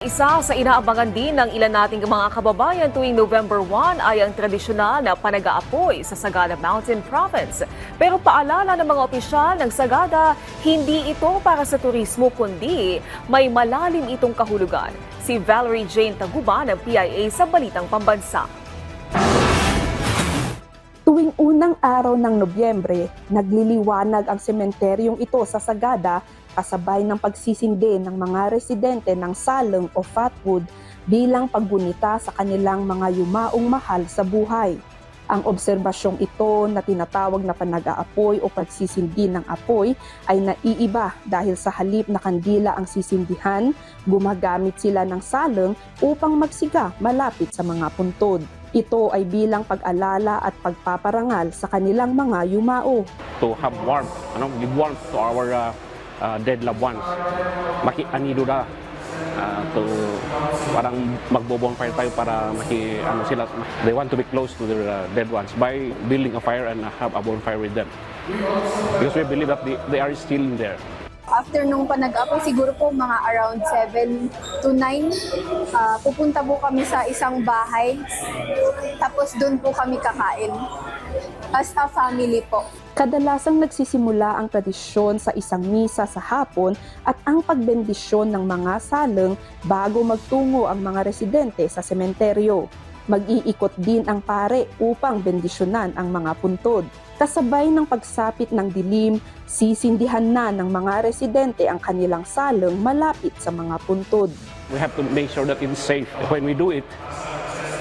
Isa sa inaabangan din ng ilan nating mga kababayan tuwing November 1 ay ang tradisyonal na panag-aapoy sa Sagada Mountain Province. Pero paalala ng mga opisyal ng Sagada, hindi ito para sa turismo kundi may malalim itong kahulugan. Si Valerie Jane Taguba ng PIA sa Balitang Pambansa. Tuwing unang araw ng Nobyembre, nagliliwanag ang sementeryong ito sa Sagada kasabay ng pagsisindi ng mga residente ng saleng o fatwood bilang paggunita sa kanilang mga yumaong mahal sa buhay. Ang obserbasyong ito na tinatawag na panag-aapoy o pagsisindi ng apoy ay naiiba dahil sa halip na kandila ang sisindihan, gumagamit sila ng saleng upang magsiga malapit sa mga puntod. Ito ay bilang pag-alala at pagpaparangal sa kanilang mga yumao. To have warmth, give warmth to our dead loved ones. Maki-anido na to parang magbo-bonfire tayo para sila. They want to be close to their dead ones by building a fire and have a bonfire with them. Because we believe that they are still in there. After nung panag-apoy, siguro po mga around 7 to 9, pupunta po kami sa isang bahay. Tapos doon po kami kakain. As a family po. Kadalasang nagsisimula ang tradisyon sa isang misa sa hapon at ang pagbendisyon ng mga saleng bago magtungo ang mga residente sa sementeryo. Mag-iikot din ang pare upang bendisyonan ang mga puntod. Kasabay ng pagsapit ng dilim, sisindihan na ng mga residente ang kanilang saleng malapit sa mga puntod. We have to make sure that it's safe. When we do it,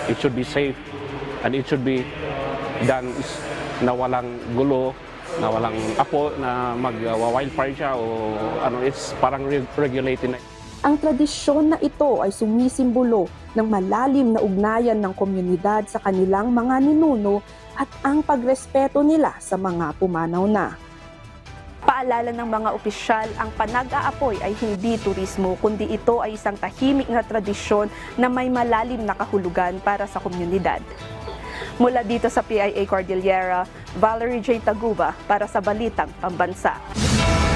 it should be safe and it should be done na walang gulo, na walang apo, na mag-wildfire siya o it's parang regulated na. Ang tradisyon na ito ay sumisimbolo ng malalim na ugnayan ng komunidad sa kanilang mga ninuno at ang pagrespeto nila sa mga pumanaw na. Paalala ng mga opisyal, ang panag-aapoy ay hindi turismo, kundi ito ay isang tahimik na tradisyon na may malalim na kahulugan para sa komunidad. Mula dito sa PIA Cordillera, Valerie J. Taguba para sa Balitang Pambansa.